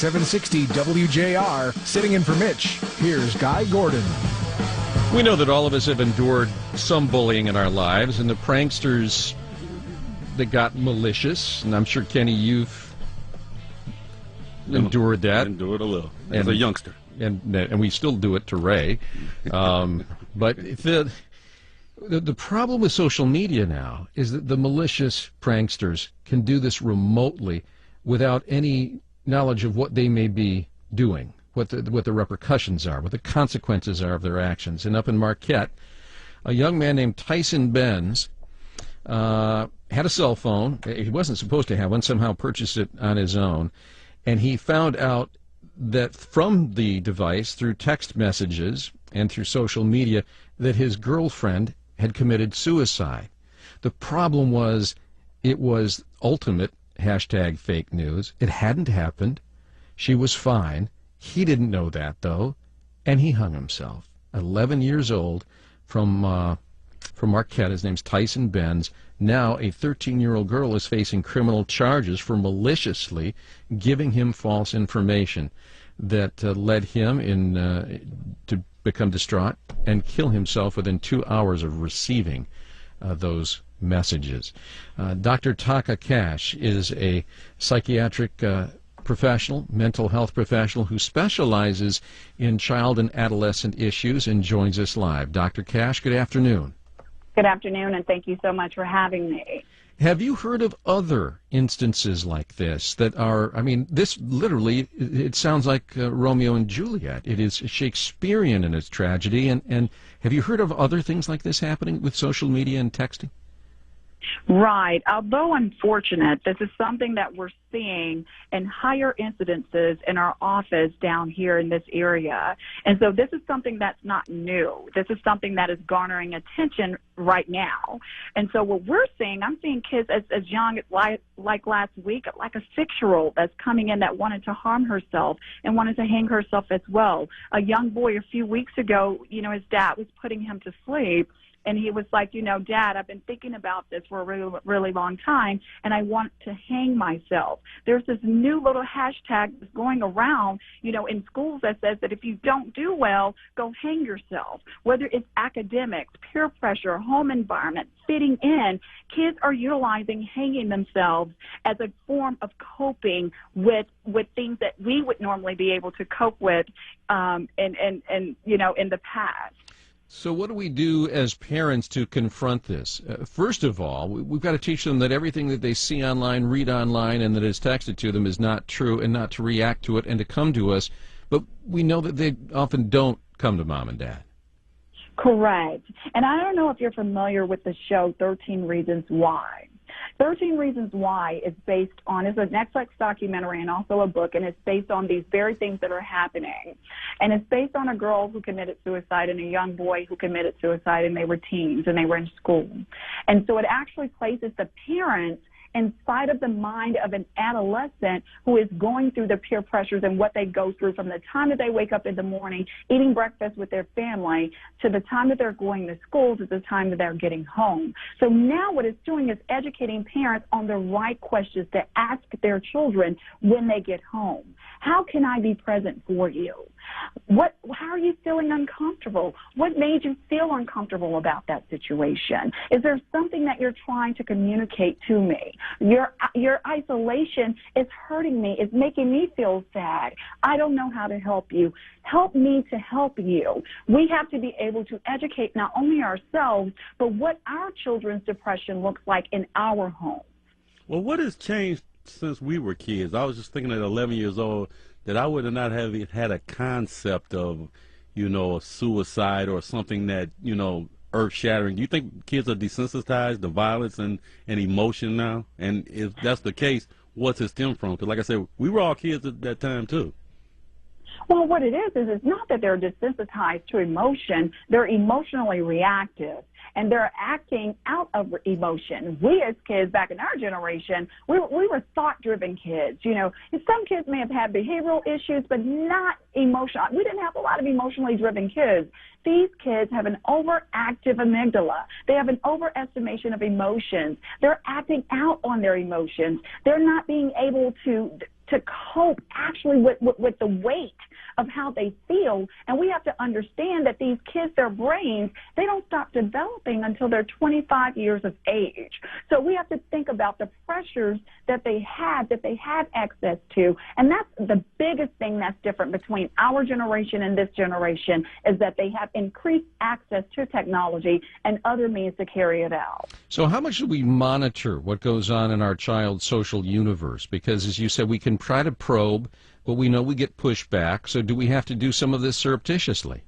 760 WJR. Sitting in for Mitch, here's Guy Gordon. We know that all of us have endured some bullying in our lives, and the pranksters that got malicious, and I'm sure, Kenny, you've endured that. Endured a little as a youngster. And we still do it to Ray. But the problem with social media now is that the malicious pranksters can do this remotely without any knowledge of what they may be doing, what the repercussions are, what the consequences are of their actions. And up in Marquette, a young man named Tyson Benz had a cell phone. He wasn't supposed to have one, somehow purchased it on his own, and he found out that from the device, through text messages and through social media, that his girlfriend had committed suicide. The problem was, it was ultimate hashtag fake news. It hadn't happened. She was fine. He didn't know that, though, and he hung himself. 11 years old, from Marquette. His name's Tyson Benz. Now a 13-year-old girl is facing criminal charges for maliciously giving him false information that led him to become distraught and kill himself within 2 hours of receiving those messages. Dr. Taaka Cash is a psychiatric professional, mental health professional who specializes in child and adolescent issues and joins us live. Dr. Cash, good afternoon. Good afternoon, and thank you so much for having me. Have you heard of other instances like this that are, I mean, this literally, it sounds like Romeo and Juliet. It is Shakespearean in its tragedy, and have you heard of other things like this happening with social media and texting? Right. Although unfortunate, this is something that we're seeing in higher incidences in our office down here in this area. And so this is something that's not new. This is something that is garnering attention right now. And so what we're seeing, I'm seeing kids as young as like last week, like a 6-year-old that's coming in that wanted to harm herself and wanted to hang herself as well. A young boy a few weeks ago, his dad was putting him to sleep. And he was like, Dad, I've been thinking about this for a really, really long time, and I want to hang myself. There's this new little hashtag that's going around, in schools that says that if you don't do well, go hang yourself. Whether it's academics, peer pressure, home environment, fitting in, kids are utilizing hanging themselves as a form of coping with things that we would normally be able to cope with, in the past. So what do we do as parents to confront this? First of all, we've got to teach them that everything that they see online, read online, and that is texted to them is not true, and not to react to it and to come to us. But we know that they often don't come to mom and dad. Correct. And I don't know if you're familiar with the show 13 Reasons Why. 13 Reasons Why is based on, it's a Netflix documentary and also a book, and it's based on these very things that are happening. And it's based on a girl who committed suicide and a young boy who committed suicide, and they were teens and they were in school. And so it actually places the parents inside of the mind of an adolescent who is going through the peer pressures and what they go through from the time that they wake up in the morning, eating breakfast with their family, to the time that they're going to school, to the time that they're getting home. So now what it's doing is educating parents on the right questions to ask their children when they get home. How can I be present for you? How are you feeling uncomfortable? What made you feel uncomfortable about that situation? Is there something that you're trying to communicate to me? Your isolation is hurting me. It's making me feel sad. I don't know how to help you. Help me to help you. We have to be able to educate not only ourselves, but what our children's depression looks like in our homes. Well, what has changed since we were kids? I was just thinking at 11 years old that I would not have had a concept of, a suicide or something that, earth-shattering. Do you think kids are desensitized to violence and emotion now? And if that's the case, what's it stem from? Because like I said, we were all kids at that time too. Well, what it is it's not that they're desensitized to emotion. They're emotionally reactive, and they're acting out of emotion. We as kids back in our generation, we were thought-driven kids. And some kids may have had behavioral issues, but not emotional. We didn't have a lot of emotionally driven kids. These kids have an overactive amygdala. They have an overestimation of emotions. They're acting out on their emotions. They're not being able to to cope actually with the weight of how they feel. And we have to understand that these kids, their brains, they don't stop developing until they're 25 years of age. So we have to think about the pressures that they have access to. And that's the biggest thing that's different between our generation and this generation, is that they have increased access to technology and other means to carry it out. So how much do we monitor what goes on in our child's social universe? Because, as you said, we can try to probe, but we know we get pushback. So do we have to do some of this surreptitiously?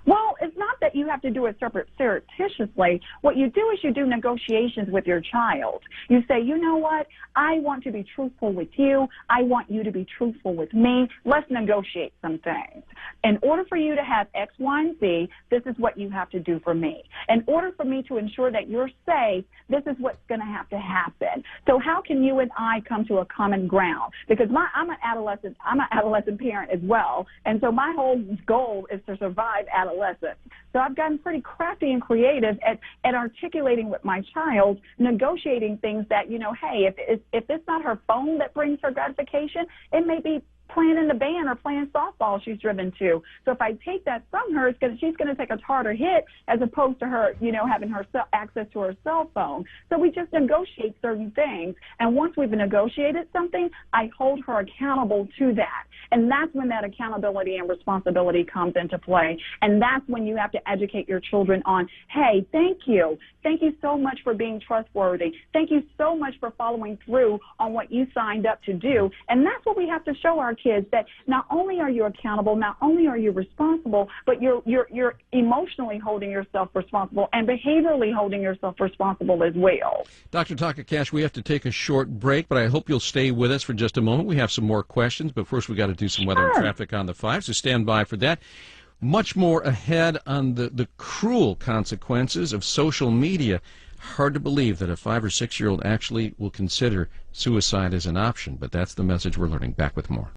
Well, it's not that you have to do it surreptitiously. What you do is you do negotiations with your child. You say, you know what? I want to be truthful with you. I want you to be truthful with me. Let's negotiate some things. In order for you to have X, Y, and Z, this is what you have to do for me. In order for me to ensure that you're safe, this is what's going to have to happen. So how can you and I come to a common ground? Because I'm an adolescent parent as well, and so my whole goal is to survive adolescence. So I've gotten pretty crafty and creative at articulating with my child, negotiating things that, you know, hey, if it's not her phone that brings her gratification, it may be playing in the band or playing softball she's driven to. So if I take that from her, she's going to take a harder hit as opposed to her, you know, having her access to her cell phone. So we just negotiate certain things. And once we've negotiated something, I hold her accountable to that. And that's when that accountability and responsibility comes into play. And that's when you have to educate your children on, hey, thank you. Thank you so much for being trustworthy. Thank you so much for following through on what you signed up to do. And that's what we have to show our kids, that not only are you accountable, not only are you responsible, but you're emotionally holding yourself responsible and behaviorally holding yourself responsible as well. Dr. Taaka Cash, we have to take a short break, but I hope you'll stay with us for just a moment. We have some more questions, but first we got to do some weather and traffic on the 5, so stand by for that. Much more ahead on the cruel consequences of social media. Hard to believe that a 5 or 6 year old actually will consider suicide as an option, but that's the message we're learning. Back with more.